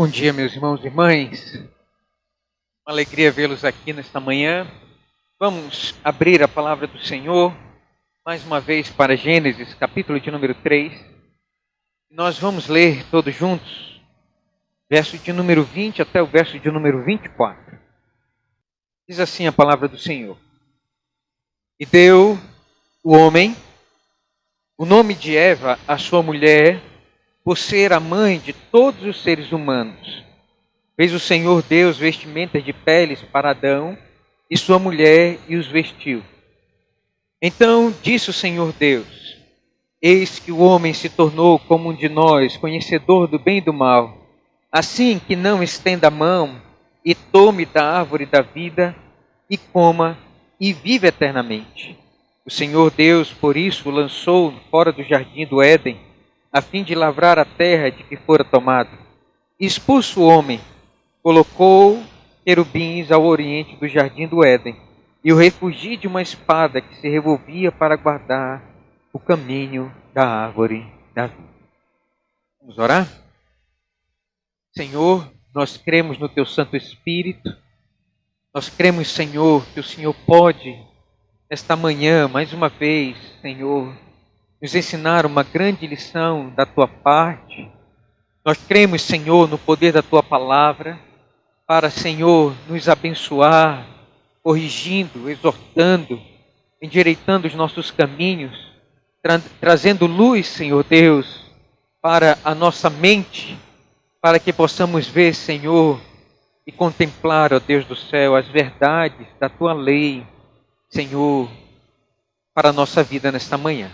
Bom dia, meus irmãos e irmãs. Uma alegria vê-los aqui nesta manhã. Vamos abrir a palavra do Senhor mais uma vez para Gênesis, capítulo de número 3. Nós vamos ler todos juntos, verso de número 20 até o verso de número 24. Diz assim a palavra do Senhor: E deu o homem o nome de Eva, a sua mulher, por ser a mãe de todos os seres humanos. Fez o Senhor Deus vestimentas de peles para Adão e sua mulher e os vestiu. Então disse o Senhor Deus: Eis que o homem se tornou como um de nós, conhecedor do bem e do mal. Assim que não estenda a mão e tome da árvore da vida e coma e vive eternamente. O Senhor Deus, por isso, o lançou fora do jardim do Éden, a fim de lavrar a terra de que fora tomado. Expulso o homem, colocou querubins ao oriente do jardim do Éden e o refugi de uma espada que se revolvia para guardar o caminho da árvore da vida. Vamos orar? Senhor, nós cremos no Teu Santo Espírito. Nós cremos, Senhor, que o Senhor pode, esta manhã, mais uma vez, Senhor, nos ensinar uma grande lição da Tua parte. Nós cremos, Senhor, no poder da Tua palavra, para, Senhor, nos abençoar, corrigindo, exortando, endireitando os nossos caminhos, trazendo luz, Senhor Deus, para a nossa mente, para que possamos ver, Senhor, e contemplar, ó Deus do céu, as verdades da Tua lei, Senhor, para a nossa vida nesta manhã.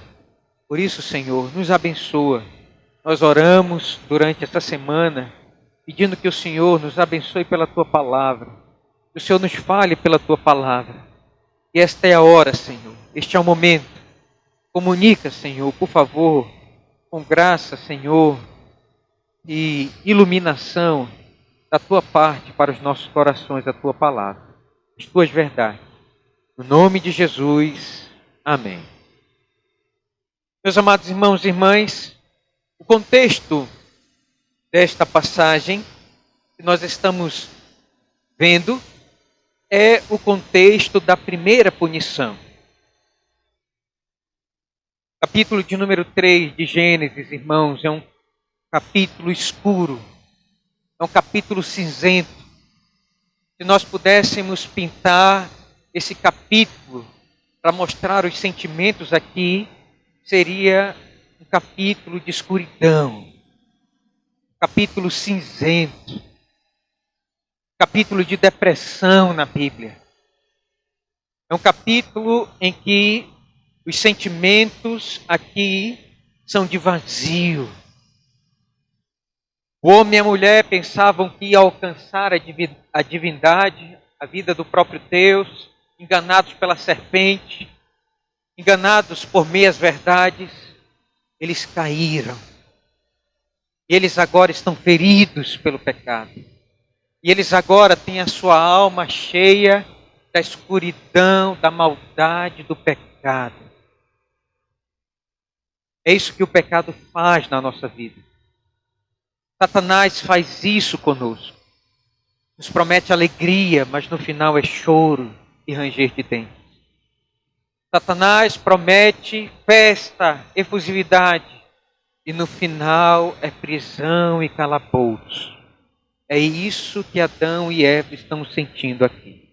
Por isso, Senhor, nos abençoa. Nós oramos durante esta semana, pedindo que o Senhor nos abençoe pela Tua palavra, que o Senhor nos fale pela Tua palavra. E esta é a hora, Senhor, este é o momento. Comunica, Senhor, por favor, com graça, Senhor, e iluminação da Tua parte para os nossos corações, a Tua palavra, as Tuas verdades. No nome de Jesus, amém. Meus amados irmãos e irmãs, o contexto desta passagem que nós estamos vendo é o contexto da primeira punição. Capítulo de número 3 de Gênesis, irmãos, é um capítulo escuro, é um capítulo cinzento. Se nós pudéssemos pintar esse capítulo para mostrar os sentimentos aqui, seria um capítulo de escuridão, capítulo cinzento, capítulo de depressão na Bíblia. É um capítulo em que os sentimentos aqui são de vazio. O homem e a mulher pensavam que ia alcançar a divindade, a vida do próprio Deus, enganados pela serpente, enganados por meias verdades, eles caíram. E eles agora estão feridos pelo pecado. E eles agora têm a sua alma cheia da escuridão, da maldade, do pecado. É isso que o pecado faz na nossa vida. Satanás faz isso conosco. Nos promete alegria, mas no final é choro e ranger de dentes. Satanás promete festa, efusividade, e no final é prisão e calabouço. É isso que Adão e Eva estão sentindo aqui.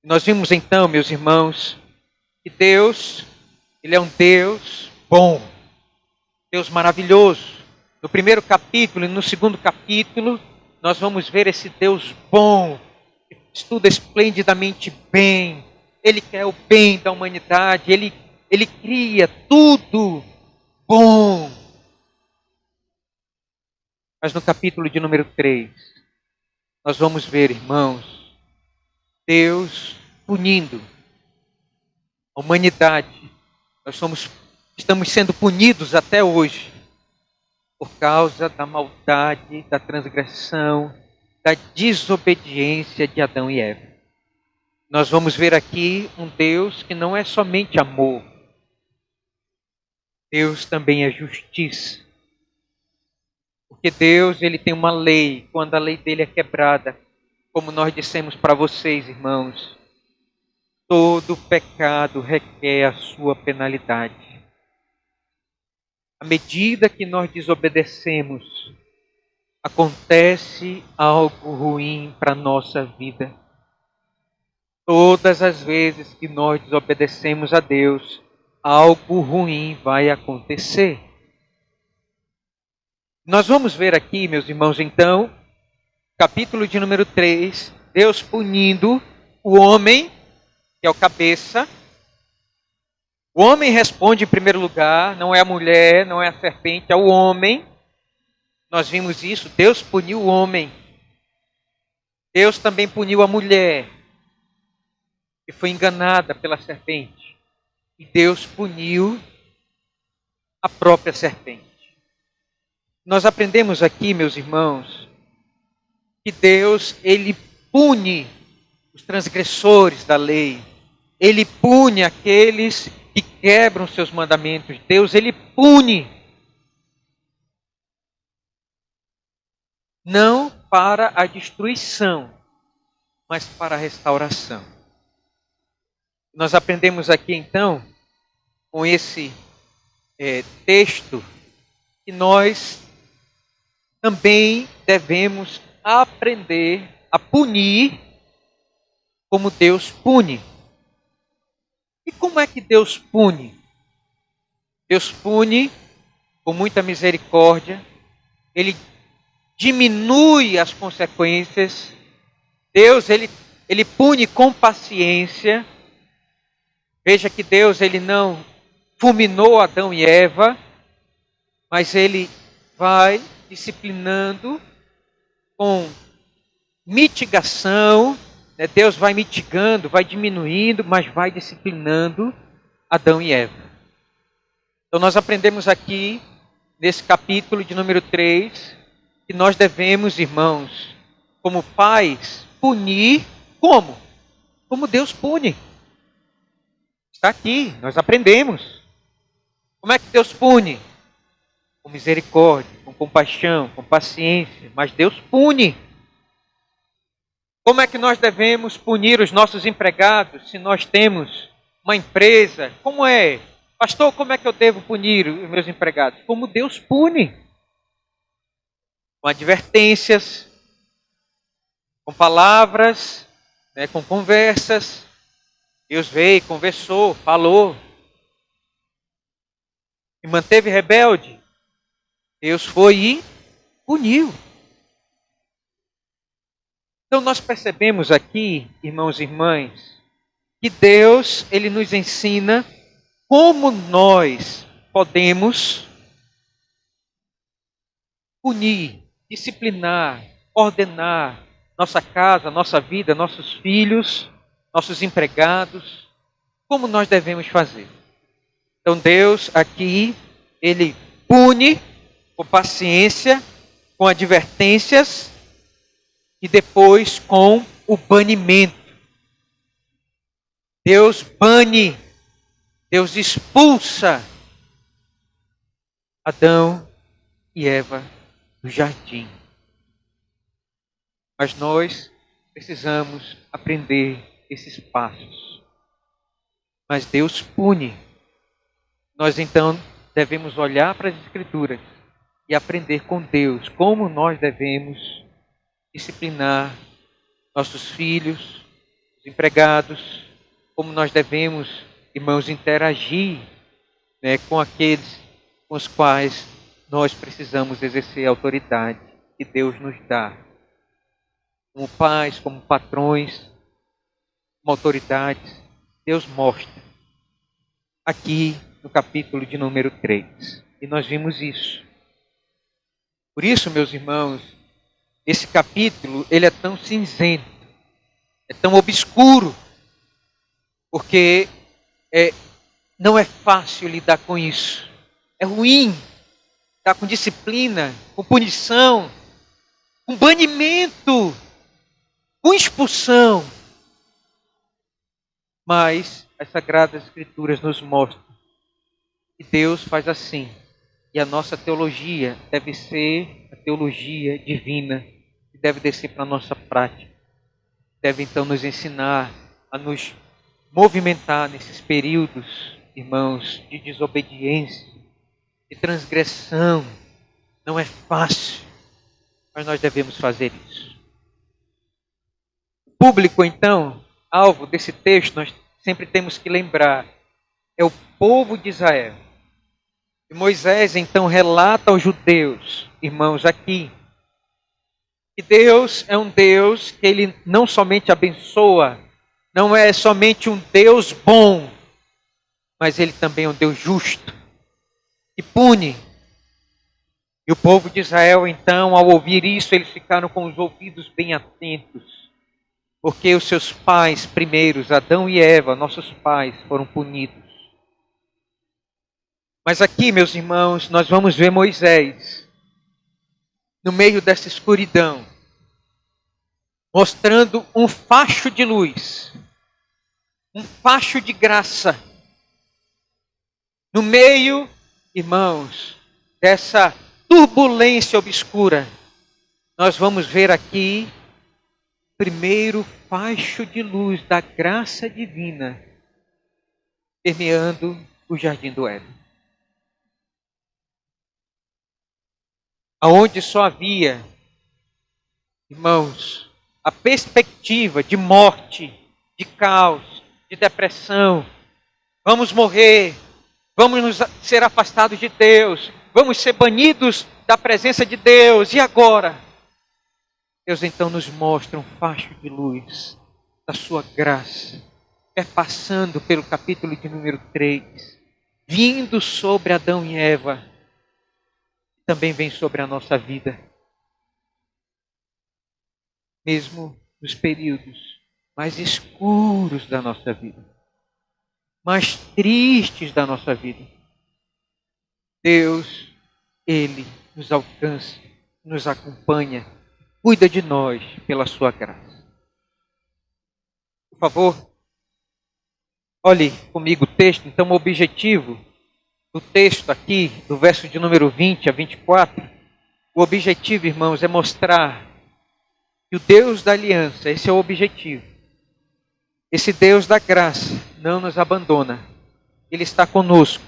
Nós vimos então, meus irmãos, que Deus, Ele é um Deus bom, Deus maravilhoso. No primeiro capítulo e no segundo capítulo, nós vamos ver esse Deus bom, que estuda esplendidamente bem. Ele quer o bem da humanidade, Ele cria tudo bom. Mas no capítulo de número 3, nós vamos ver, irmãos, Deus punindo a humanidade. Estamos sendo punidos até hoje por causa da maldade, da transgressão, da desobediência de Adão e Eva. Nós vamos ver aqui um Deus que não é somente amor. Deus também é justiça. Porque Deus, ele tem uma lei, quando a lei dele é quebrada, como nós dissemos para vocês, irmãos, todo pecado requer a sua penalidade. À medida que nós desobedecemos, acontece algo ruim para a nossa vida. Todas as vezes que nós desobedecemos a Deus, algo ruim vai acontecer. Nós vamos ver aqui, meus irmãos, então, capítulo de número 3, Deus punindo o homem, que é o cabeça. O homem responde em primeiro lugar, não é a mulher, não é a serpente, é o homem. Nós vimos isso, Deus puniu o homem. Deus também puniu a mulher, que foi enganada pela serpente. E Deus puniu a própria serpente. Nós aprendemos aqui, meus irmãos, que Deus, ele pune os transgressores da lei. Ele pune aqueles que quebram seus mandamentos. Deus, ele pune. Não para a destruição, mas para a restauração. Nós aprendemos aqui, então, com esse texto, que nós também devemos aprender a punir como Deus pune. E como é que Deus pune? Deus pune com muita misericórdia, ele diminui as consequências. Deus, ele pune com paciência. Veja que Deus, ele não fulminou Adão e Eva, mas ele vai disciplinando com mitigação, né? Deus vai mitigando, vai diminuindo, mas vai disciplinando Adão e Eva. Então nós aprendemos aqui, nesse capítulo de número 3, que nós devemos, irmãos, como pais, punir como? Como Deus pune. Está aqui, nós aprendemos. Como é que Deus pune? Com misericórdia, com compaixão, com paciência, mas Deus pune. Como é que nós devemos punir os nossos empregados se nós temos uma empresa? Como é? Pastor, como é que eu devo punir os meus empregados? Como Deus pune. Com advertências, com palavras, né, com conversas. Deus veio, conversou, falou. E manteve rebelde. Deus foi e puniu. Então nós percebemos aqui, irmãos e irmãs, que Deus, ele nos ensina como nós podemos punir, disciplinar, ordenar nossa casa, nossa vida, nossos filhos, nossos empregados, como nós devemos fazer. Então Deus aqui, ele pune com paciência, com advertências e depois com o banimento. Deus bane, Deus expulsa Adão e Eva do jardim. Mas nós precisamos aprender esses passos. Mas Deus pune. Nós então devemos olhar para as Escrituras e aprender com Deus como nós devemos disciplinar nossos filhos, os empregados, como nós devemos, irmãos, interagir, né, com aqueles com os quais nós precisamos exercer a autoridade que Deus nos dá. Como pais, como patrões, como autoridades, Deus mostra aqui no capítulo de número 3. E nós vimos isso. Por isso, meus irmãos, esse capítulo, ele é tão cinzento, é tão obscuro, porque não é fácil lidar com isso. É ruim lidar com disciplina, com punição, com banimento, com expulsão. Mas as Sagradas Escrituras nos mostram que Deus faz assim, E a nossa teologia deve ser a teologia divina, que deve descer para a nossa prática. Deve então nos ensinar a nos movimentar nesses períodos, irmãos, de desobediência, de transgressão. Não é fácil, mas nós devemos fazer isso. O público, então, alvo desse texto, nós sempre temos que lembrar, é o povo de Israel. E Moisés, então, relata aos judeus, irmãos, aqui, que Deus é um Deus que Ele não somente abençoa, não é somente um Deus bom, mas Ele também é um Deus justo, que pune. E o povo de Israel, então, ao ouvir isso, eles ficaram com os ouvidos bem atentos, porque os seus pais primeiros, Adão e Eva, nossos pais, foram punidos. Mas aqui, meus irmãos, nós vamos ver Moisés, no meio dessa escuridão, mostrando um facho de luz, um facho de graça. No meio, irmãos, dessa turbulência obscura, nós vamos ver aqui o primeiro facho de luz da graça divina permeando o jardim do Éden. Aonde só havia, irmãos, a perspectiva de morte, de caos, de depressão. Vamos morrer, vamos ser afastados de Deus, vamos ser banidos da presença de Deus. E agora? Deus então nos mostra um facho de luz da sua graça, passando pelo capítulo de número 3, vindo sobre Adão e Eva, também vem sobre a nossa vida. Mesmo nos períodos mais escuros da nossa vida, mais tristes da nossa vida, Deus, Ele nos alcança, nos acompanha, cuida de nós pela sua graça. Por favor, olhe comigo o texto. Então, o objetivo do texto aqui, do verso de número 20 a 24, o objetivo, irmãos, é mostrar que o Deus da aliança, esse é o objetivo. Esse Deus da graça não nos abandona. Ele está conosco.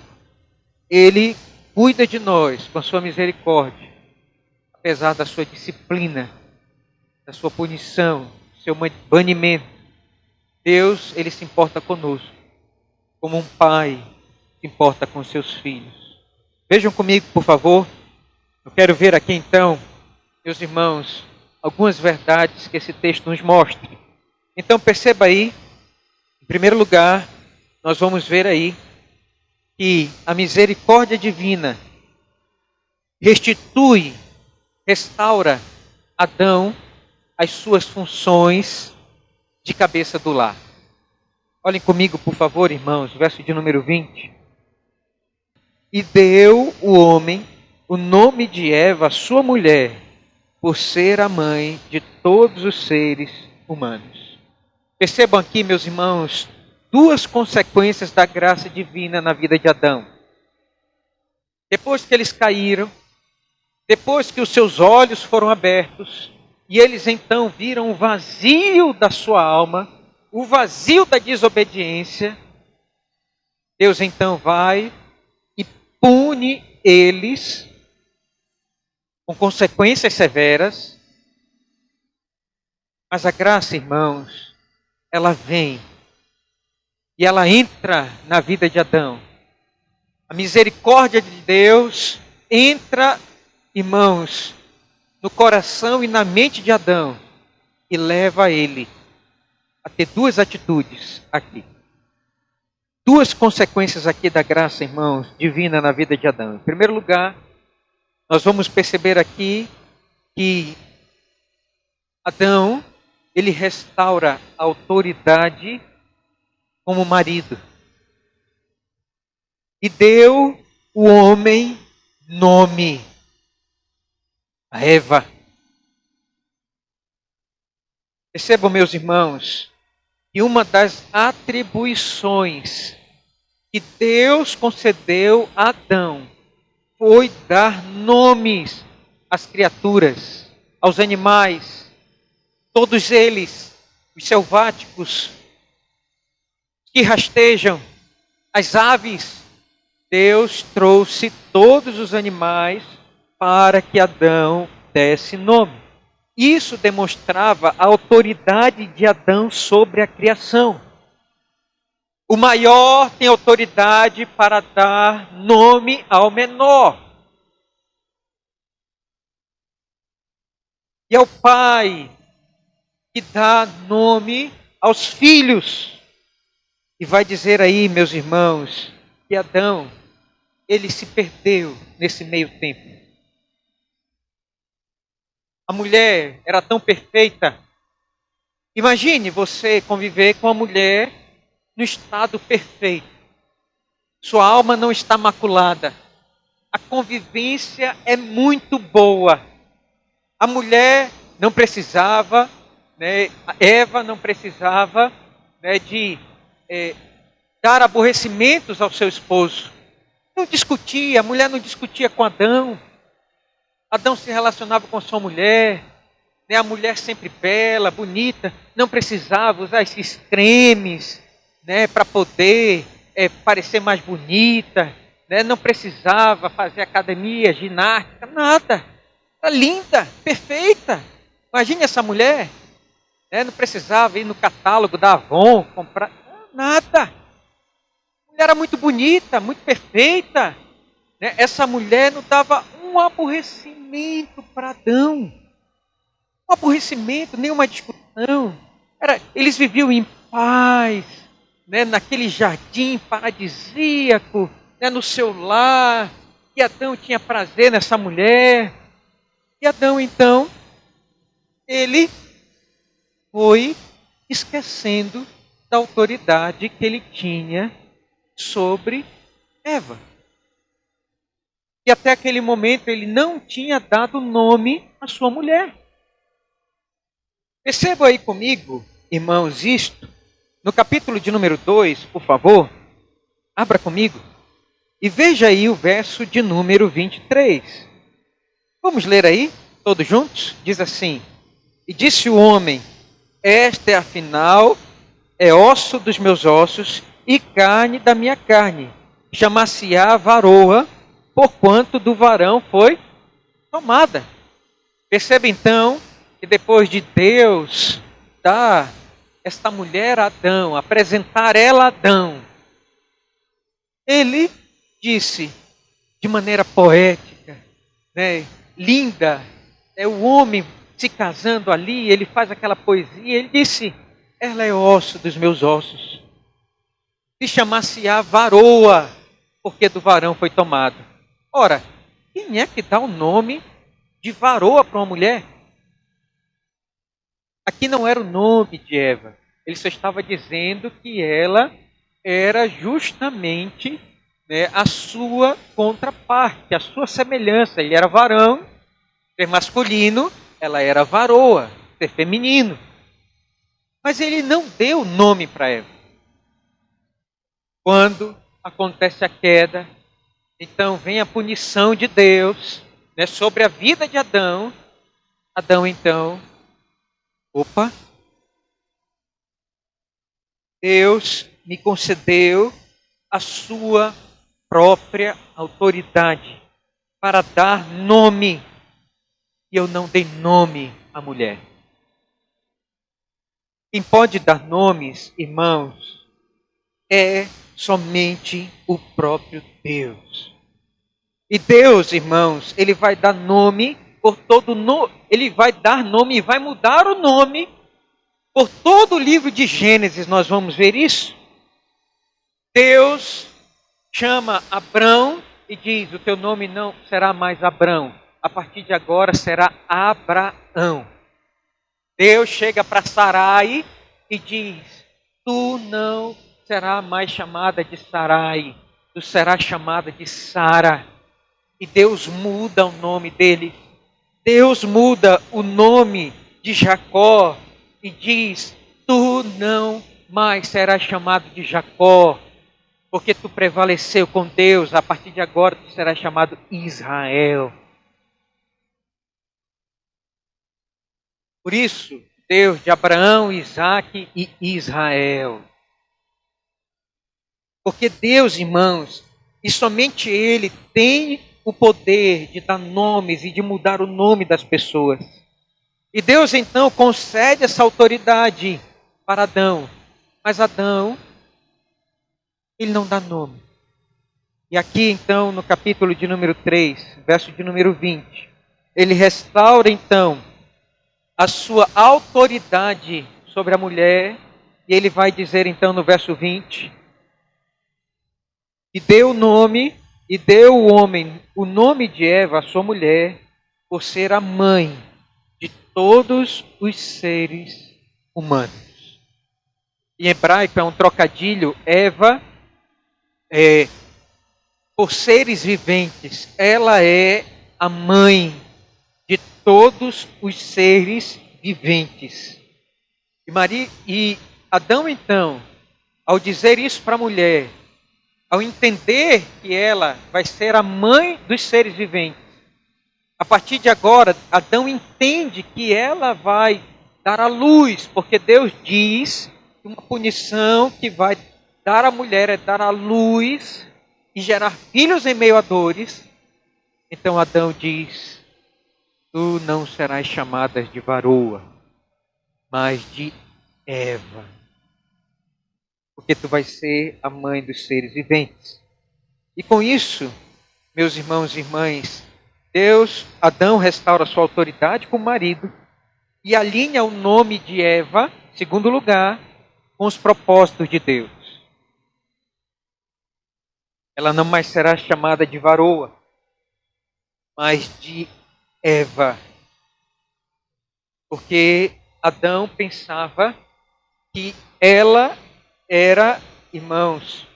Ele cuida de nós com a sua misericórdia, apesar da sua disciplina, da sua punição, do seu banimento. Deus, Ele se importa conosco, como um pai se importa com seus filhos. Vejam comigo, por favor. Eu quero ver aqui então, meus irmãos, algumas verdades que esse texto nos mostra. Então perceba aí, em primeiro lugar, nós vamos ver aí que a misericórdia divina restitui, restaura Adão as suas funções de cabeça do lar. Olhem comigo, por favor, irmãos, verso de número 20. E deu o homem o nome de Eva, sua mulher, por ser a mãe de todos os seres humanos. Percebam aqui, meus irmãos, duas consequências da graça divina na vida de Adão. Depois que eles caíram, depois que os seus olhos foram abertos, e eles então viram o vazio da sua alma, o vazio da desobediência, Deus então vai e pune eles com consequências severas. Mas a graça, irmãos, ela vem e ela entra na vida de Adão. A misericórdia de Deus entra, irmãos, no coração e na mente de Adão e leva ele a ter duas atitudes aqui. Duas consequências aqui da graça, irmãos, divina na vida de Adão. Em primeiro lugar, nós vamos perceber aqui que Adão, ele restaura a autoridade como marido. E deu o homem nome, a Eva. Percebam, meus irmãos, que uma das atribuições que Deus concedeu a Adão foi dar nomes às criaturas, aos animais, todos eles, os selváticos, que rastejam, as aves. Deus trouxe todos os animais para que Adão desse nome. Isso demonstrava a autoridade de Adão sobre a criação. O maior tem autoridade para dar nome ao menor. E é o pai que dá nome aos filhos. E vai dizer aí, meus irmãos, que Adão, ele se perdeu nesse meio tempo. A mulher era tão perfeita. Imagine você conviver com a mulher no estado perfeito. Sua alma não está maculada. A convivência é muito boa. A mulher não precisava, né, Eva não precisava, né, de dar aborrecimentos ao seu esposo. Não discutia, a mulher não discutia com Adão. Adão se relacionava com sua mulher, né, a mulher sempre bela, bonita, não precisava usar esses cremes, né, para poder parecer mais bonita, né, não precisava fazer academia, ginástica, nada. Era linda, perfeita. Imagine essa mulher, né, não precisava ir no catálogo da Avon comprar nada. A mulher era muito bonita, muito perfeita. Né? Essa mulher não dava um aborrecimento para Adão. Um aborrecimento, nenhuma discussão. Eles viviam em paz, né? Naquele jardim paradisíaco, né? No seu lar. E Adão tinha prazer nessa mulher. E Adão, então, ele foi esquecendo da autoridade que ele tinha sobre Eva. E até aquele momento ele não tinha dado nome à sua mulher. Perceba aí comigo, irmãos, isto. No capítulo de número 2, por favor, abra comigo. E veja aí o verso de número 23. Vamos ler aí, todos juntos? Diz assim: E disse o homem, esta é afinal, é osso dos meus ossos e carne da minha carne. Chamar-se-á varoa, porquanto do varão foi tomada. Perceba então que depois de Deus dar esta mulher a Adão, apresentar ela a Adão, ele disse de maneira poética, né, linda, o homem se casando ali, ele faz aquela poesia, ele disse, ela é osso dos meus ossos. E chamar-se-á varoa, porque do varão foi tomado. Ora, quem é que dá o nome de varoa para uma mulher? Aqui não era o nome de Eva. Ele só estava dizendo que ela era justamente, né, a sua contraparte, a sua semelhança. Ele era varão, ser masculino, ela era varoa, ser feminino. Mas ele não deu nome para Eva. Quando acontece a queda, então vem a punição de Deus, né, sobre a vida de Adão. Adão então, Deus me concedeu a sua própria autoridade para dar nome. E eu não dei nome à mulher. Quem pode dar nomes, irmãos, é somente o próprio Deus. E Deus, irmãos, ele vai dar nome por todo ele vai dar nome e vai mudar o nome por todo o livro de Gênesis. Nós vamos ver isso. Deus chama Abrão e diz: o teu nome não será mais Abrão, a partir de agora será Abraão. Deus chega para Sarai e diz: tu não serás mais chamada de Sarai, tu serás chamada de Sara. E Deus muda o nome dele. Deus muda o nome de Jacó e diz: tu não mais serás chamado de Jacó, porque tu prevaleceu com Deus, a partir de agora tu serás chamado Israel. Por isso, Deus de Abraão, Isaque e Israel. Porque Deus, irmãos, e somente Ele tem o poder de dar nomes e de mudar o nome das pessoas. E Deus então concede essa autoridade para Adão. Mas Adão, ele não dá nome. E aqui então, no capítulo de número 3, verso de número 20, ele restaura então a sua autoridade sobre a mulher. E ele vai dizer então no verso 20, e deu o nome, e deu o homem o nome de Eva, a sua mulher, por ser a mãe de todos os seres humanos. Em hebraico é um trocadilho, Eva, por seres viventes, ela é a mãe de todos os seres viventes. E Adão então, ao dizer isso para a mulher, ao entender que ela vai ser a mãe dos seres viventes, a partir de agora, Adão entende que ela vai dar à luz, porque Deus diz que uma punição que vai dar à mulher é dar à luz e gerar filhos em meio a dores. Então Adão diz: tu não serás chamada de varoa, mas de Eva, porque tu vais ser a mãe dos seres viventes. E com isso, meus irmãos e irmãs, Adão restaura sua autoridade como marido e alinha o nome de Eva, segundo lugar, com os propósitos de Deus. Ela não mais será chamada de varoa, mas de Eva. Porque Adão pensava que ela era, irmãos,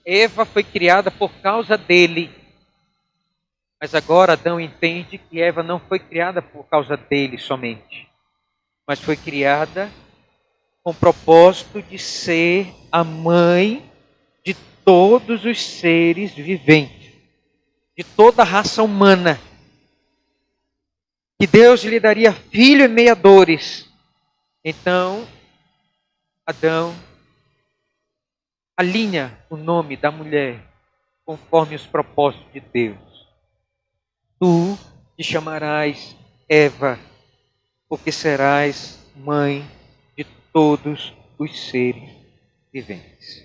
Eva foi criada por causa dele. Mas agora Adão entende que Eva não foi criada por causa dele somente, mas foi criada com o propósito de ser a mãe de todos os seres viventes, de toda a raça humana. Que Deus lhe daria filho em meio a dores. Então, Adão alinha o nome da mulher conforme os propósitos de Deus. Tu te chamarás Eva, porque serás mãe de todos os seres viventes.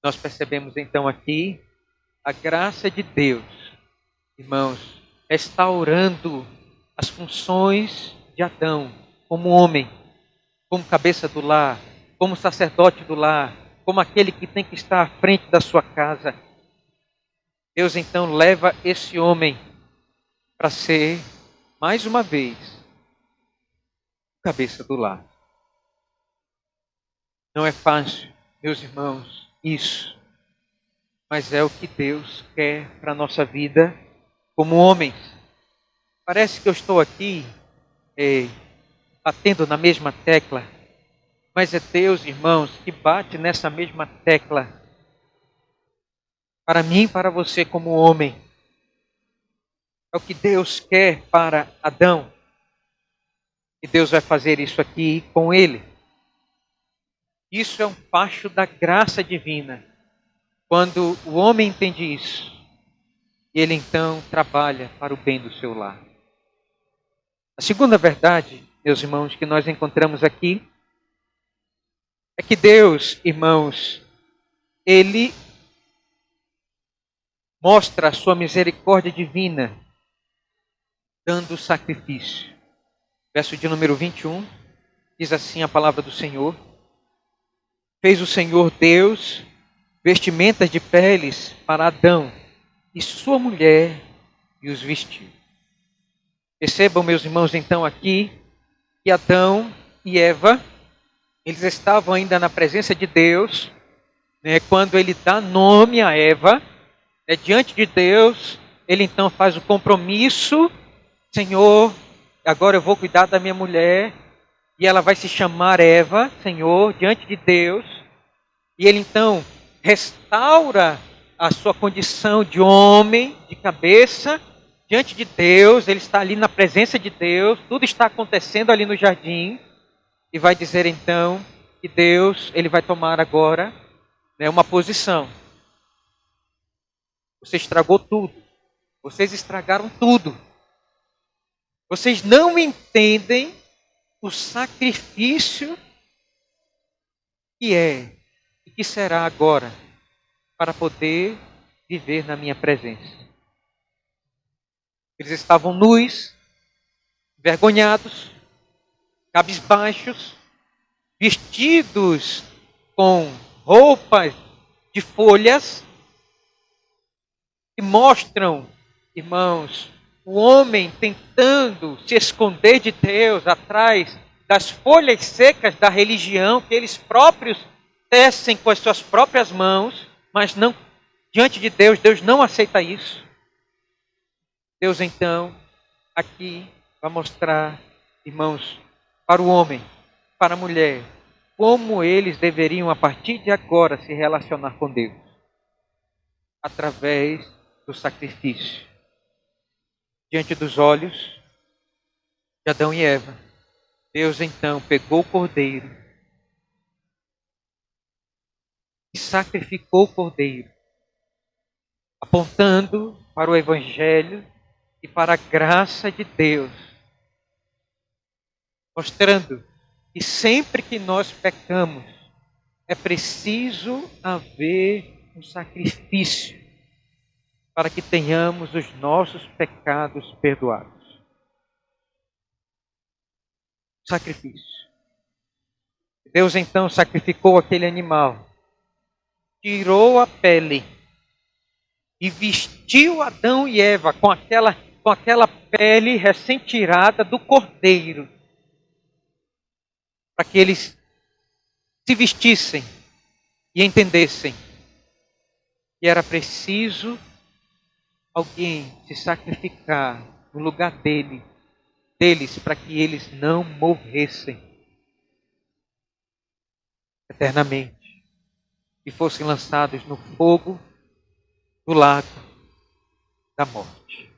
Nós percebemos então aqui a graça de Deus, irmãos, restaurando as funções de Adão como homem, como cabeça do lar, como sacerdote do lar, como aquele que tem que estar à frente da sua casa. Deus então leva esse homem para ser, mais uma vez, cabeça do lar. Não é fácil, meus irmãos, isso. Mas é o que Deus quer para a nossa vida como homens. Parece que eu estou aqui batendo na mesma tecla. Mas é Deus, irmãos, que bate nessa mesma tecla. Para mim e para você como homem. É o que Deus quer para Adão. E Deus vai fazer isso aqui com ele. Isso é um facho da graça divina. Quando o homem entende isso, ele então trabalha para o bem do seu lar. A segunda verdade, meus irmãos, que nós encontramos aqui, é que Deus, irmãos, Ele mostra a sua misericórdia divina, dando o sacrifício. Verso de número 21, diz assim a palavra do Senhor: fez o Senhor Deus vestimentas de peles para Adão e sua mulher e os vestiu. Percebam, meus irmãos, então aqui, que Adão e Eva, eles estavam ainda na presença de Deus, né, quando ele dá nome a Eva, diante de Deus, ele então faz o compromisso: Senhor, agora eu vou cuidar da minha mulher, e ela vai se chamar Eva, Senhor, diante de Deus. E ele então restaura a sua condição de homem, de cabeça, diante de Deus. Ele está ali na presença de Deus, tudo está acontecendo ali no jardim. E vai dizer então que Deus, ele vai tomar agora, né, uma posição. Você estragou tudo. Vocês estragaram tudo. Vocês não entendem o sacrifício que é e que será agora para poder viver na minha presença. Eles estavam nus, envergonhados, cabisbaixos, vestidos com roupas de folhas que mostram, irmãos, o homem tentando se esconder de Deus atrás das folhas secas da religião que eles próprios tecem com as suas próprias mãos, mas não diante de Deus, Deus não aceita isso. Deus então aqui vai mostrar, irmãos, para o homem, para a mulher, como eles deveriam a partir de agora se relacionar com Deus, através do sacrifício. Diante dos olhos de Adão e Eva, Deus então pegou o cordeiro e sacrificou o cordeiro, apontando para o Evangelho e para a graça de Deus, mostrando que sempre que nós pecamos, é preciso haver um sacrifício para que tenhamos os nossos pecados perdoados. Sacrifício. Deus então sacrificou aquele animal, tirou a pele e vestiu Adão e Eva com aquela pele recém-tirada do cordeiro, para que eles se vestissem e entendessem que era preciso alguém se sacrificar no lugar deles, para que eles não morressem eternamente e fossem lançados no fogo do lago da morte.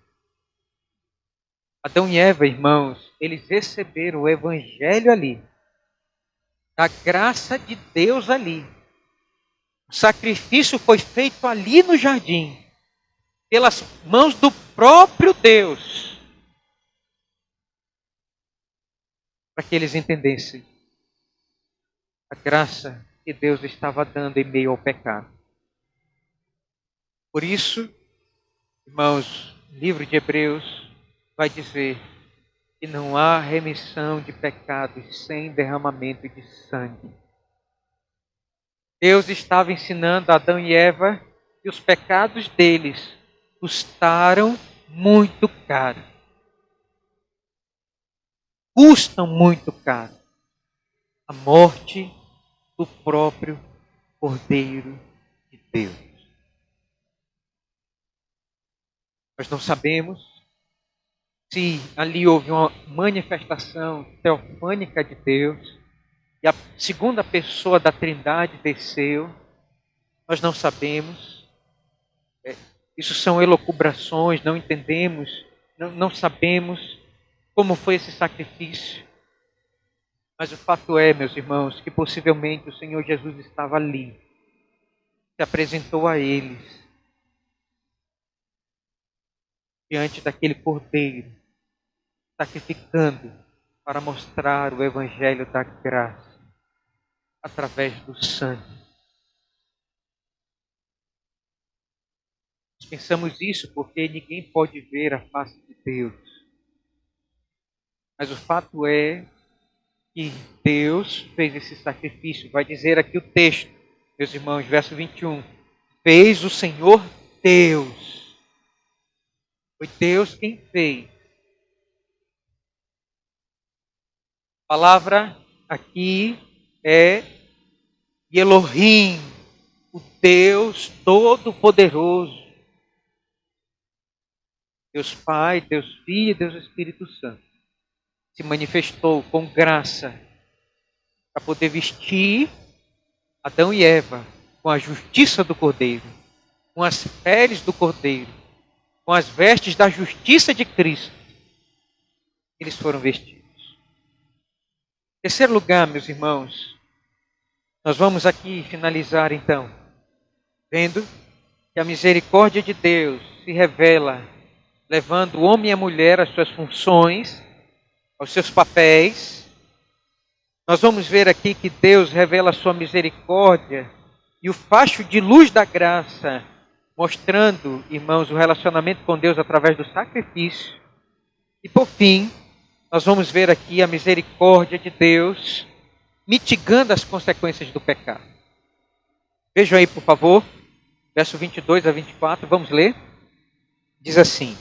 Adão e Eva, irmãos, eles receberam o evangelho ali, a graça de Deus ali. O sacrifício foi feito ali no jardim, pelas mãos do próprio Deus, para que eles entendessem a graça que Deus estava dando em meio ao pecado. Por isso, irmãos, o livro de Hebreus vai dizer que não há remissão de pecados sem derramamento de sangue. Deus estava ensinando a Adão e Eva que os pecados deles custaram muito caro. Custam muito caro. A morte do próprio Cordeiro de Deus. Nós não sabemos se ali houve uma manifestação teofânica de Deus e a segunda pessoa da Trindade desceu. Nós não sabemos. Isso são elucubrações, não entendemos, não sabemos como foi esse sacrifício. Mas o fato é, meus irmãos, que possivelmente o Senhor Jesus estava ali, se apresentou a eles, diante daquele cordeiro, sacrificando para mostrar o evangelho da graça, através do sangue. Nós pensamos isso porque ninguém pode ver a face de Deus. Mas o fato é que Deus fez esse sacrifício. Vai dizer aqui o texto, meus irmãos, verso 21. Fez o Senhor Deus. Foi Deus quem fez. A palavra aqui é Elohim, o Deus Todo-Poderoso. Deus Pai, Deus Filho e Deus Espírito Santo. Se manifestou com graça para poder vestir Adão e Eva, com a justiça do Cordeiro, com as peles do Cordeiro, com as vestes da justiça de Cristo, eles foram vestidos. Em terceiro lugar, meus irmãos, nós vamos aqui finalizar então, vendo que a misericórdia de Deus se revela levando o homem e a mulher às suas funções, aos seus papéis. Nós vamos ver aqui que Deus revela a sua misericórdia e o facho de luz da graça, mostrando, irmãos, o relacionamento com Deus através do sacrifício. E por fim, nós vamos ver aqui a misericórdia de Deus mitigando as consequências do pecado. Vejam aí, por favor, verso 22 a 24, vamos ler. Diz assim: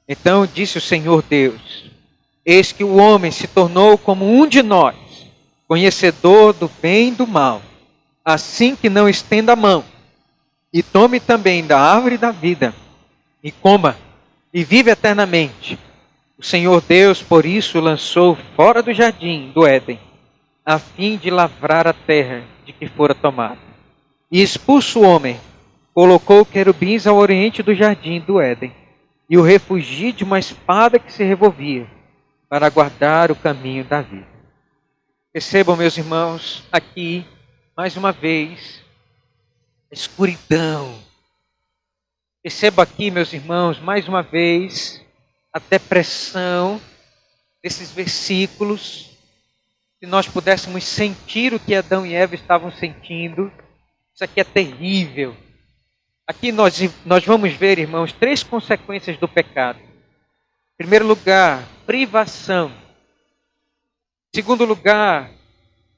Então disse o Senhor Deus: Eis que o homem se tornou como um de nós, conhecedor do bem e do mal. Assim que não estenda a mão, e tome também da árvore da vida, e coma, e vive eternamente. O Senhor Deus, por isso, o lançou fora do jardim do Éden, a fim de lavrar a terra de que fora tomado. E expulso o homem, colocou querubins ao oriente do jardim do Éden, e o refugiu de uma espada que se revolvia, para guardar o caminho da vida. Percebam, meus irmãos, aqui, mais uma vez, a escuridão. Percebo aqui, meus irmãos, mais uma vez, a depressão desses versículos. Se nós pudéssemos sentir o que Adão e Eva estavam sentindo, isso aqui é terrível. Aqui nós vamos ver, irmãos, três consequências do pecado. Em primeiro lugar, privação. Em segundo lugar,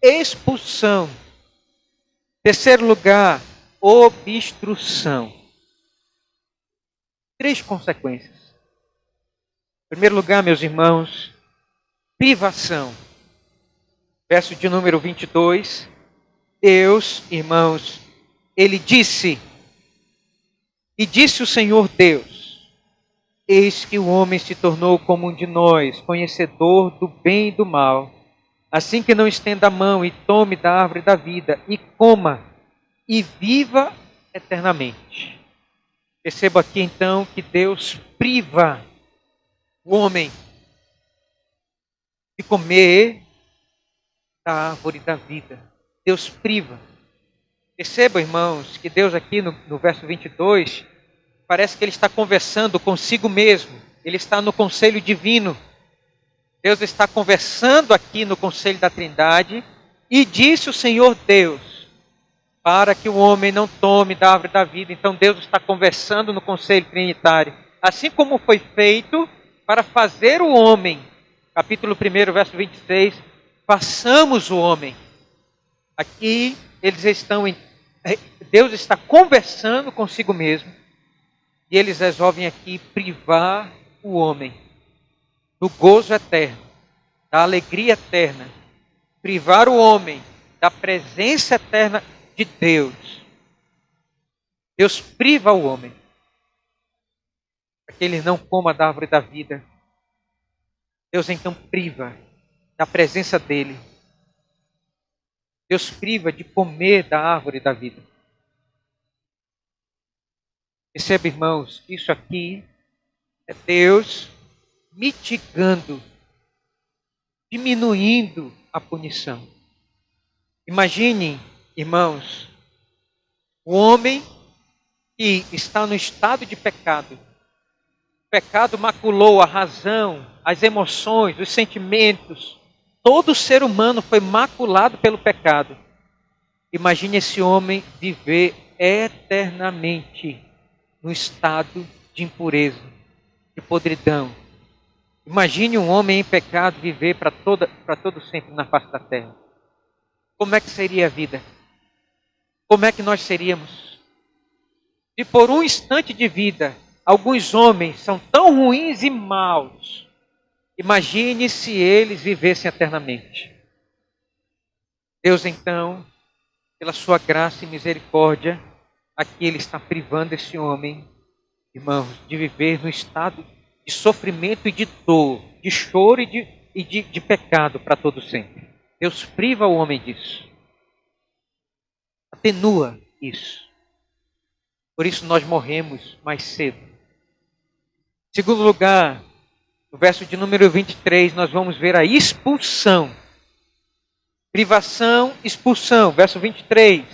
expulsão. Em terceiro lugar, obstrução. Três consequências. Em primeiro lugar, meus irmãos, privação. Verso de número 22. Deus, irmãos, ele disse, e disse o Senhor Deus: Eis que o homem se tornou como um de nós, conhecedor do bem e do mal. Assim que não estenda a mão e tome da árvore da vida, e coma, e viva eternamente. Perceba aqui então que Deus priva o homem de comer da árvore da vida. Deus priva. Perceba, irmãos, que Deus aqui no verso 22, parece que ele está conversando consigo mesmo. Ele está no conselho divino. Deus está conversando aqui no conselho da Trindade. E disse o Senhor Deus, para que o homem não tome da árvore da vida. Então Deus está conversando no conselho trinitário. Assim como foi feito para fazer o homem. Capítulo 1, verso 26. Façamos o homem. Aqui eles estão Deus está conversando consigo mesmo. E eles resolvem aqui privar o homem do gozo eterno, da alegria eterna. Privar o homem da presença eterna de Deus. Deus priva o homem para que ele não coma da árvore da vida. Deus então priva da presença dele. Deus priva de comer da árvore da vida. Percebe, irmãos, isso aqui é Deus mitigando, diminuindo a punição. Imaginem, irmãos, o homem que está no estado de pecado. O pecado maculou a razão, as emoções, os sentimentos. Todo ser humano foi maculado pelo pecado. Imagine esse homem viver eternamente no estado de impureza, de podridão. Imagine um homem em pecado viver para todo sempre na face da terra. Como é que seria a vida? Como é que nós seríamos? Se por um instante de vida, alguns homens são tão ruins e maus, imagine se eles vivessem eternamente. Deus então, pela sua graça e misericórdia, aqui ele está privando esse homem, irmãos, de viver no estado de sofrimento e de dor, de choro e de pecado para todo sempre. Deus priva o homem disso. atenua isso. Por isso nós morremos mais cedo. Em segundo lugar, no verso de número 23, nós vamos ver a expulsão. Privação, expulsão. Verso 23.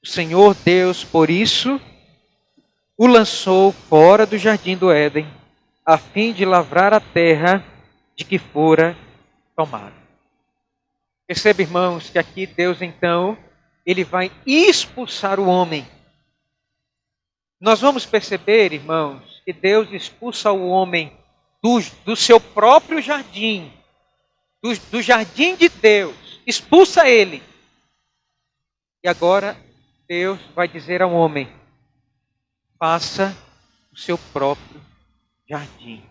O Senhor Deus, por isso, o lançou fora do jardim do Éden, a fim de lavrar a terra de que fora tomado. Perceba, irmãos, que aqui Deus, então, ele vai expulsar o homem. Nós vamos perceber, irmãos, que Deus expulsa o homem do seu próprio jardim, do jardim de Deus, expulsa ele. E agora Deus vai dizer ao homem: faça o seu próprio jardim.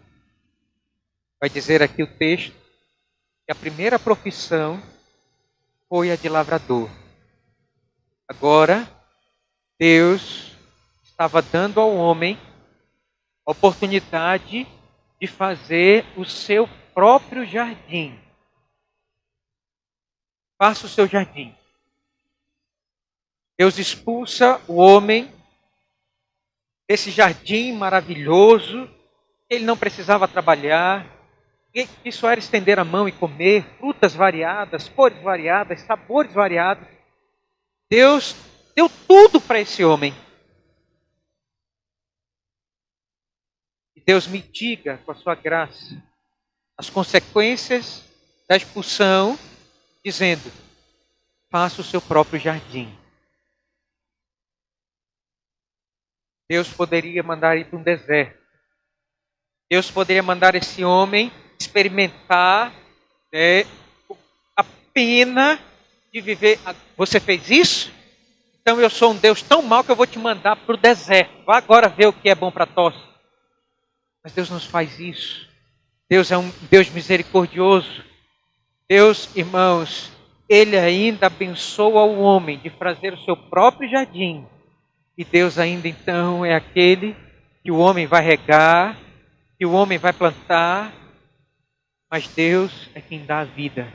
Vai dizer aqui o texto que a primeira profissão foi a de lavrador. Agora, Deus estava dando ao homem a oportunidade de fazer o seu próprio jardim. Faça o seu jardim. Deus expulsa o homem desse jardim maravilhoso, que ele não precisava trabalhar, que só era estender a mão e comer frutas variadas, cores variadas, sabores variados. Deus deu tudo para esse homem. E Deus mitiga com a sua graça as consequências da expulsão, dizendo: faça o seu próprio jardim. Deus poderia mandar ir para um deserto. Deus poderia mandar esse homem experimentar, né, a pena de viver. Você fez isso? Então eu sou um Deus tão mau que eu vou te mandar para o deserto. Vá agora ver o que é bom para tosse. Mas Deus não faz isso. Deus é um Deus misericordioso. Deus, irmãos, Ele ainda abençoa o homem de fazer o seu próprio jardim. E Deus ainda então é aquele que o homem vai regar, que o homem vai plantar, mas Deus é quem dá a vida.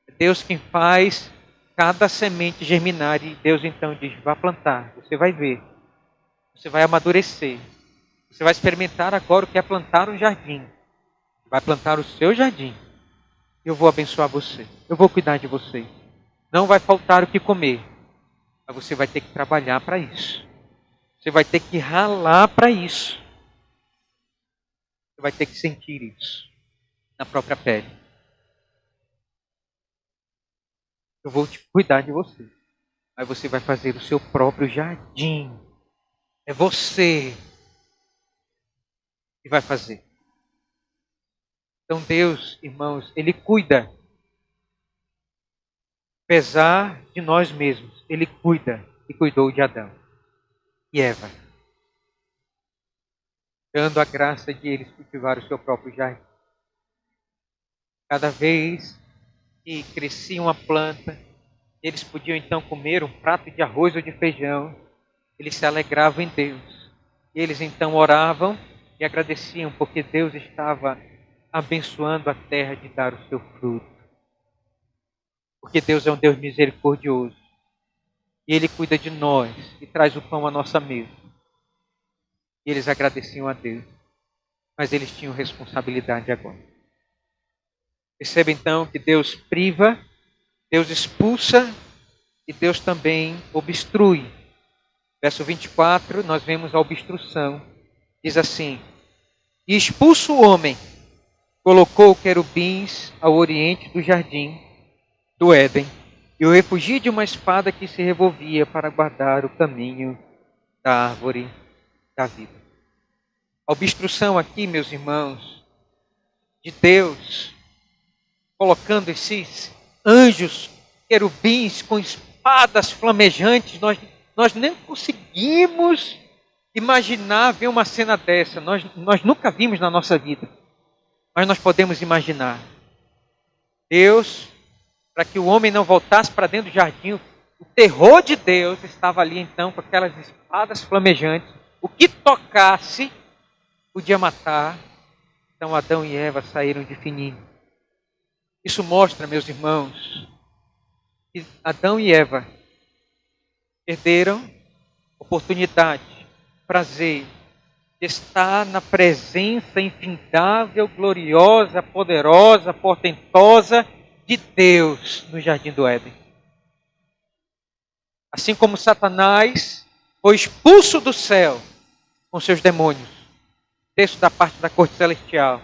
É Deus quem faz cada semente germinar. E Deus então diz: vá plantar, você vai ver, você vai amadurecer, você vai experimentar agora o que é plantar um jardim. Vai plantar o seu jardim. Eu vou abençoar você, eu vou cuidar de você. Não vai faltar o que comer, mas você vai ter que trabalhar para isso. Você vai ter que ralar para isso. Você vai ter que sentir isso na própria pele. Eu vou te cuidar de você. Aí você vai fazer o seu próprio jardim. É você que vai fazer. Então Deus, irmãos, Ele cuida. Apesar de nós mesmos, Ele cuida e cuidou de Adão e Eva, dando a graça de eles cultivar o seu próprio jardim. Cada vez que crescia uma planta, eles podiam então comer um prato de arroz ou de feijão. Eles se alegravam em Deus. E eles então oravam e agradeciam, porque Deus estava abençoando a terra de dar o seu fruto. Porque Deus é um Deus misericordioso. E Ele cuida de nós e traz o pão à nossa mesa. E eles agradeciam a Deus. Mas eles tinham responsabilidade agora. Perceba então que Deus priva, Deus expulsa e Deus também obstrui. Verso 24, nós vemos a obstrução. Diz assim: e expulso o homem, colocou querubins ao oriente do jardim do Éden, e o refugia de uma espada que se revolvia para guardar o caminho da árvore da vida. A obstrução aqui, meus irmãos, de Deus, colocando esses anjos, querubins com espadas flamejantes, nós nem conseguimos imaginar ver uma cena dessa. Nós nunca vimos na nossa vida, mas nós podemos imaginar. Deus, para que o homem não voltasse para dentro do jardim, o terror de Deus estava ali então com aquelas espadas flamejantes. O que tocasse podia matar. Então Adão e Eva saíram de fininho. Isso mostra, meus irmãos, que Adão e Eva perderam oportunidade, prazer de estar na presença infindável, gloriosa, poderosa, portentosa de Deus no jardim do Éden. Assim como Satanás foi expulso do céu com seus demônios, texto da parte da corte celestial,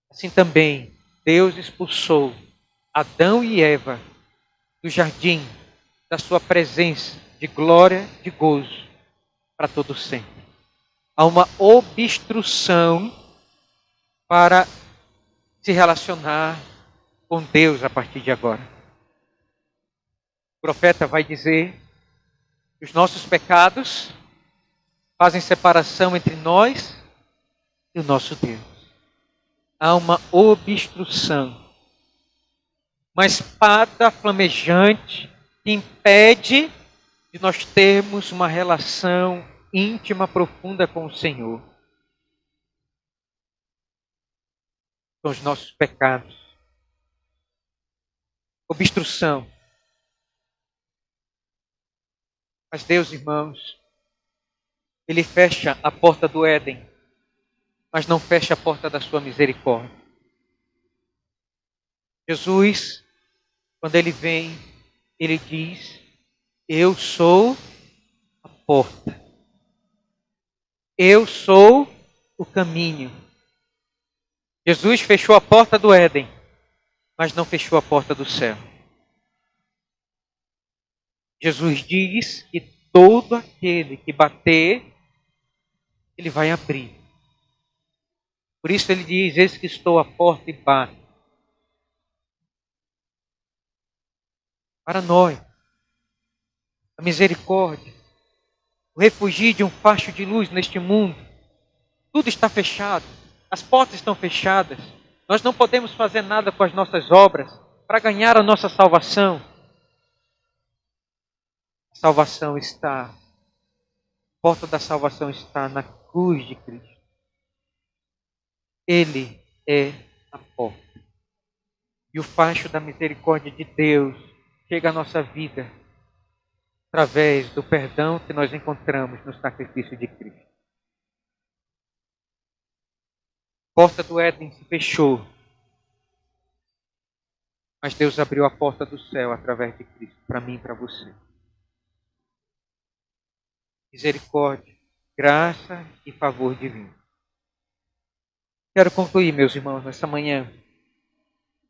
assim também Deus expulsou Adão e Eva do jardim da sua presença de glória, de gozo para todo sempre. Há uma obstrução para se relacionar com Deus a partir de agora. O profeta vai dizer que os nossos pecados fazem separação entre nós e o nosso Deus. Há uma obstrução, uma espada flamejante que impede de nós termos uma relação íntima, profunda com o Senhor. São os nossos pecados. Obstrução. Mas Deus, irmãos, Ele fecha a porta do Éden, mas não fecha a porta da sua misericórdia. Jesus, quando Ele vem, Ele diz: eu sou a porta. Eu sou o caminho. Jesus fechou a porta do Éden, mas não fechou a porta do céu. Jesus diz que todo aquele que bater, Ele vai abrir. Por isso Ele diz: eis que estou à porta e bato. Para nós, a misericórdia, o refugio de um facho de luz neste mundo, tudo está fechado, as portas estão fechadas, nós não podemos fazer nada com as nossas obras para ganhar a nossa salvação. A salvação está, a porta da salvação está na cruz de Cristo. Ele é a porta. E o facho da misericórdia de Deus chega à nossa vida através do perdão que nós encontramos no sacrifício de Cristo. A porta do Éden se fechou, mas Deus abriu a porta do céu através de Cristo, para mim e para você. Misericórdia, graça e favor divino. Quero concluir, meus irmãos, nessa manhã,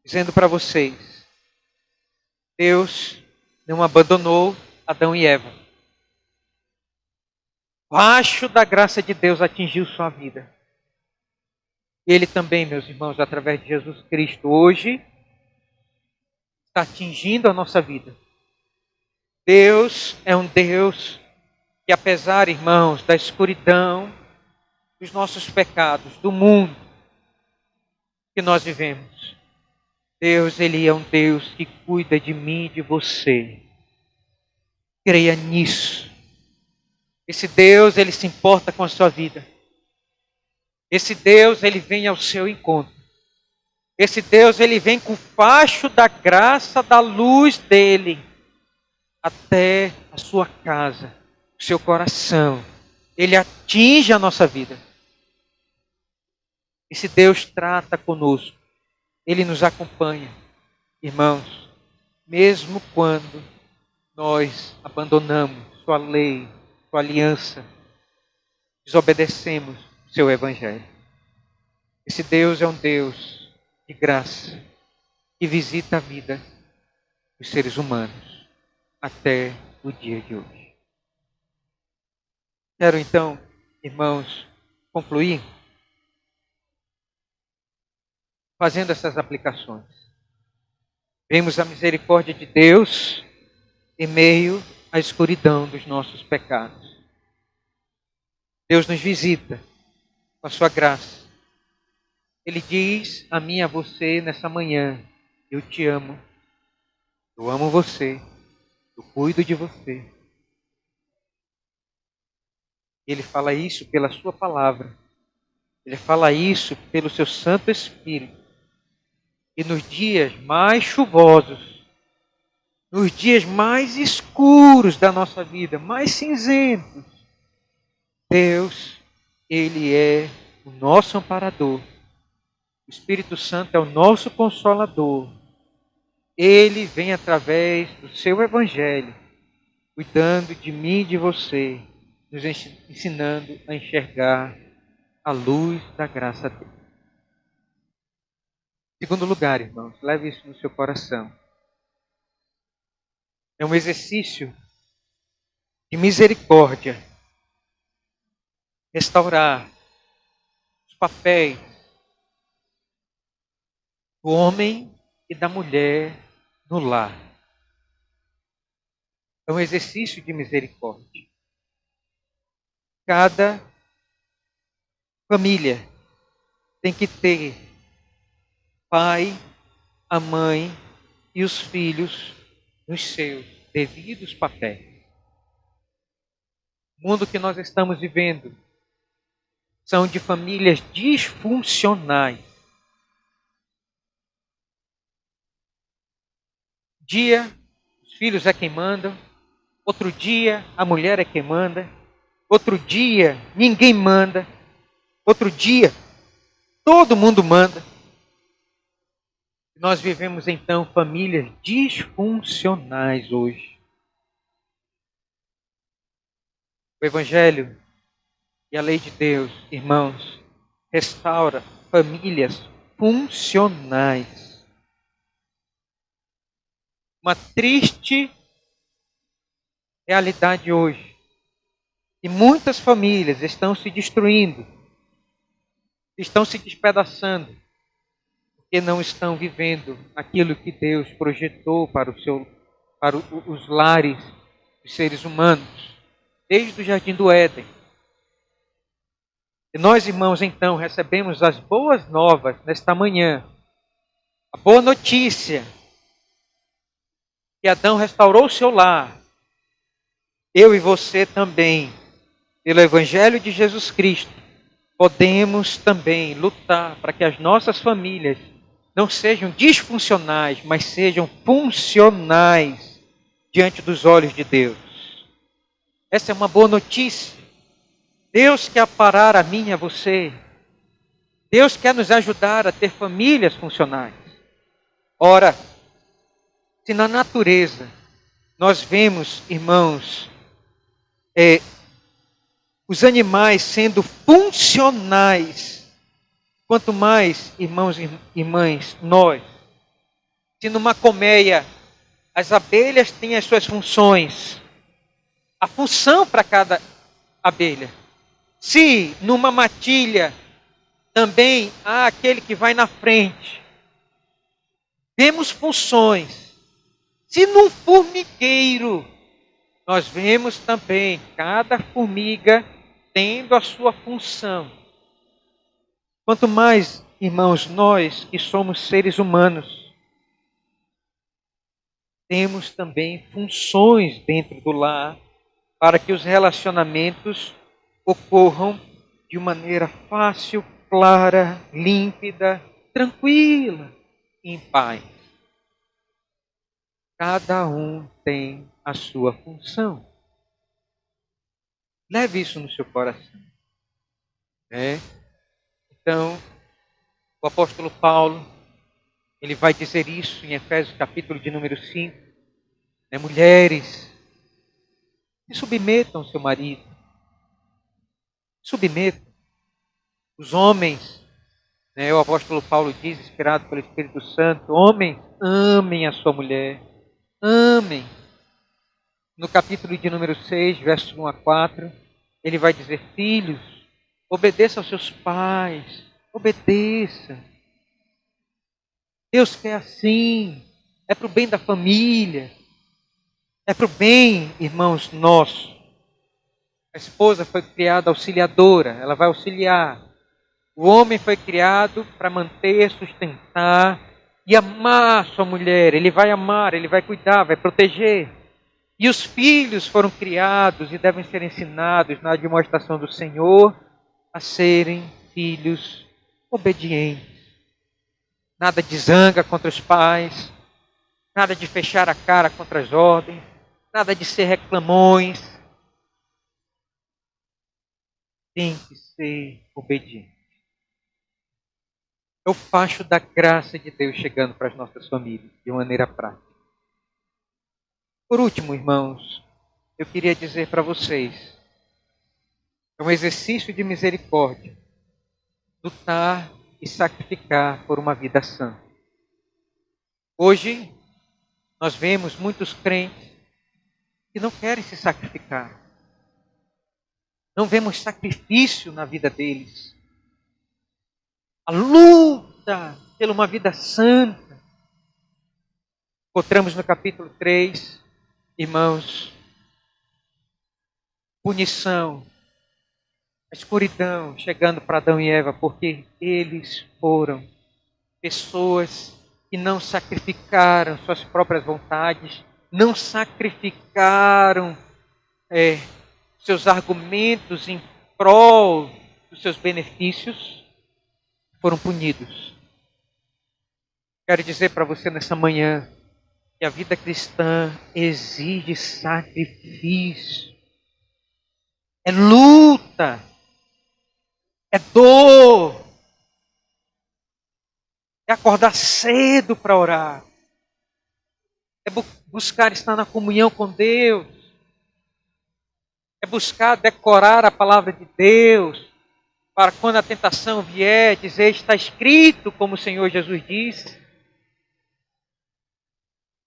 dizendo para vocês: Deus não abandonou Adão e Eva. O facho da graça de Deus atingiu sua vida. E Ele também, meus irmãos, através de Jesus Cristo, hoje está atingindo a nossa vida. Deus é um Deus que, apesar, irmãos, da escuridão, dos nossos pecados, do mundo que nós vivemos, Deus, Ele é um Deus que cuida de mim e de você. Creia nisso. Esse Deus, Ele se importa com a sua vida. Esse Deus, Ele vem ao seu encontro. Esse Deus, Ele vem com o facho da graça, da luz dEle, até a sua casa, o seu coração. Ele atinge a nossa vida. Esse Deus trata conosco. Ele nos acompanha. Irmãos, mesmo quando nós abandonamos sua lei, sua aliança, desobedecemos o seu evangelho. Esse Deus é um Deus de graça que visita a vida dos seres humanos até o dia de hoje. Quero então, irmãos, concluir fazendo essas aplicações. Vemos a misericórdia de Deus em meio à escuridão dos nossos pecados. Deus nos visita com a sua graça. Ele diz a mim e a você nessa manhã: eu te amo, eu amo você, eu cuido de você. Ele fala isso pela sua palavra. Ele fala isso pelo seu Santo Espírito. E nos dias mais chuvosos, nos dias mais escuros da nossa vida, mais cinzentos, Deus, Ele é o nosso amparador. O Espírito Santo é o nosso consolador. Ele vem através do seu Evangelho, cuidando de mim e de você, nos ensinando a enxergar a luz da graça dele. Segundo lugar, irmãos, leve isso no seu coração. É um exercício de misericórdia, restaurar os papéis do homem e da mulher no lar. É um exercício de misericórdia. Cada família tem que ter pai, a mãe e os filhos nos seus devidos papéis. O mundo que nós estamos vivendo são de famílias disfuncionais. Um dia, os filhos é quem mandam. Outro dia, a mulher é quem manda. Outro dia, ninguém manda. Outro dia, todo mundo manda. Nós vivemos então famílias disfuncionais hoje. O Evangelho e a lei de Deus, irmãos, restaura famílias funcionais. Uma triste realidade hoje. E muitas famílias estão se destruindo, estão se despedaçando, porque não estão vivendo aquilo que Deus projetou para os lares dos seres humanos, desde o Jardim do Éden. E nós, irmãos, então, recebemos as boas novas nesta manhã. A boa notícia que Adão restaurou o seu lar. Eu e você também, pelo Evangelho de Jesus Cristo, podemos também lutar para que as nossas famílias não sejam disfuncionais, mas sejam funcionais diante dos olhos de Deus. Essa é uma boa notícia. Deus quer aparar a mim e a você. Deus quer nos ajudar a ter famílias funcionais. Ora, se na natureza nós vemos, irmãos, os animais sendo funcionais, quanto mais, irmãos e irmãs, nós, se numa colmeia as abelhas têm as suas funções, a função para cada abelha. Se numa matilha também há aquele que vai na frente, vemos funções. Se num formigueiro, nós vemos também cada formiga tendo a sua função. Quanto mais, irmãos, nós que somos seres humanos, temos também funções dentro do lar para que os relacionamentos ocorram de maneira fácil, clara, límpida, tranquila e em paz. Cada um tem a sua função. Leve isso no seu coração. Então, o apóstolo Paulo, ele vai dizer isso em Efésios capítulo de número 5. Mulheres, se submetam ao seu marido. Submetam. Os homens, o apóstolo Paulo diz, inspirado pelo Espírito Santo, homens, amem a sua mulher. Amem. No capítulo de número 6, versos 1 a 4, ele vai dizer, filhos, obedeça aos seus pais. Obedeça. Deus quer assim. É para o bem da família. É para o bem, irmãos, nosso. A esposa foi criada auxiliadora. Ela vai auxiliar. O homem foi criado para manter, sustentar e amar sua mulher. Ele vai amar, ele vai cuidar, vai proteger. E os filhos foram criados e devem ser ensinados na demonstração do Senhor a serem filhos obedientes. Nada de zanga contra os pais. Nada de fechar a cara contra as ordens, nada de ser reclamões. Tem que ser obediente. É o facho da graça de Deus chegando para as nossas famílias, de maneira prática. Por último, irmãos, eu queria dizer para vocês, é um exercício de misericórdia, lutar e sacrificar por uma vida santa. Hoje, nós vemos muitos crentes que não querem se sacrificar. Não vemos sacrifício na vida deles. A luta pela uma vida santa. Encontramos no capítulo 3, irmãos, punição, a escuridão chegando para Adão e Eva, porque eles foram pessoas que não sacrificaram suas próprias vontades, não sacrificaram seus argumentos em prol dos seus benefícios, foram punidos. Quero dizer para você nessa manhã que a vida cristã exige sacrifício, é luta, é dor, é acordar cedo para orar, é buscar estar na comunhão com Deus, é buscar decorar a palavra de Deus, para quando a tentação vier, dizer, está escrito, como o Senhor Jesus disse,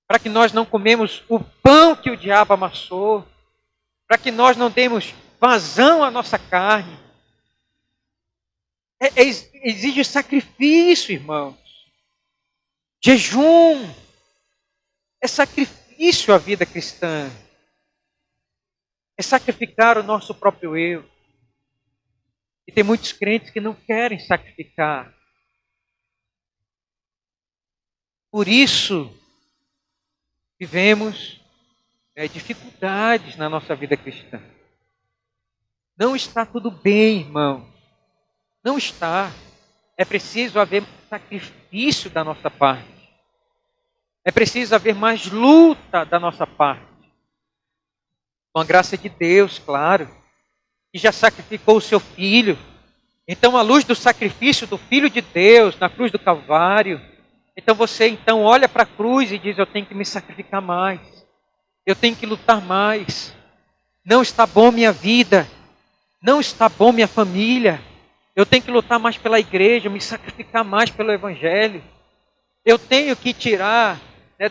para que nós não comemos o pão que o diabo amassou, para que nós não demos vazão à nossa carne. Exige sacrifício, irmãos. Jejum. É sacrifício a vida cristã. É sacrificar o nosso próprio eu. E tem muitos crentes que não querem sacrificar. Por isso, vivemos dificuldades na nossa vida cristã. Não está tudo bem, irmão. Não está. É preciso haver sacrifício da nossa parte. É preciso haver mais luta da nossa parte. Com a graça de Deus, claro, que já sacrificou o seu filho. Então, à luz do sacrifício do Filho de Deus na cruz do Calvário, então você olha para a cruz e diz, eu tenho que me sacrificar mais. Eu tenho que lutar mais. Não está bom minha vida. Não está bom minha família. Eu tenho que lutar mais pela igreja, me sacrificar mais pelo Evangelho. Eu tenho que tirar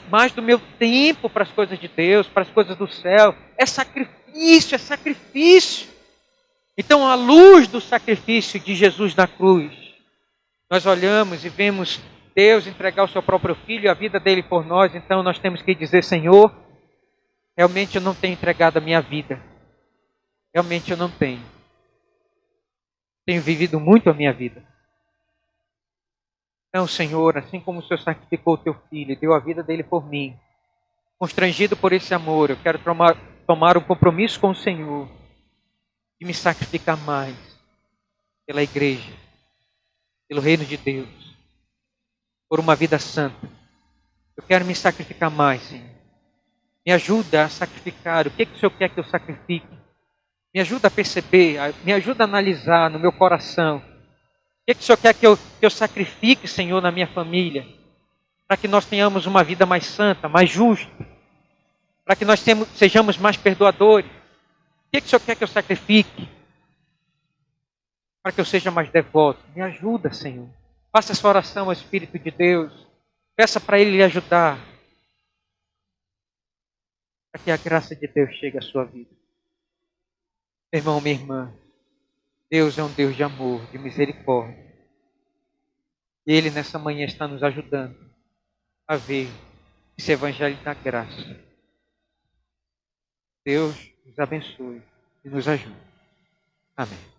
mais do meu tempo para as coisas de Deus, para as coisas do céu. É sacrifício, é sacrifício. Então, à luz do sacrifício de Jesus na cruz, nós olhamos e vemos Deus entregar o seu próprio Filho e a vida dele por nós. Então, nós temos que dizer, Senhor, realmente eu não tenho entregado a minha vida. Realmente eu não tenho. Tenho vivido muito a minha vida. Então, Senhor, assim como o Senhor sacrificou o teu Filho e deu a vida dele por mim, constrangido por esse amor, eu quero tomar um compromisso com o Senhor de me sacrificar mais pela igreja, pelo reino de Deus, por uma vida santa. Eu quero me sacrificar mais, Senhor. Me ajuda a sacrificar. O que o Senhor quer que eu sacrifique? Me ajuda a perceber, me ajuda a analisar no meu coração. O que o Senhor quer que eu sacrifique, Senhor, na minha família? Para que nós tenhamos uma vida mais santa, mais justa. Para que nós sejamos mais perdoadores. O que o Senhor quer que eu sacrifique? Para que eu seja mais devoto. Me ajuda, Senhor. Faça essa oração ao Espírito de Deus. Peça para Ele lhe ajudar. Para que a graça de Deus chegue à sua vida. Meu irmão, minha irmã. Deus é um Deus de amor, de misericórdia. E Ele nessa manhã está nos ajudando a ver esse Evangelho da graça. Deus nos abençoe e nos ajude. Amém.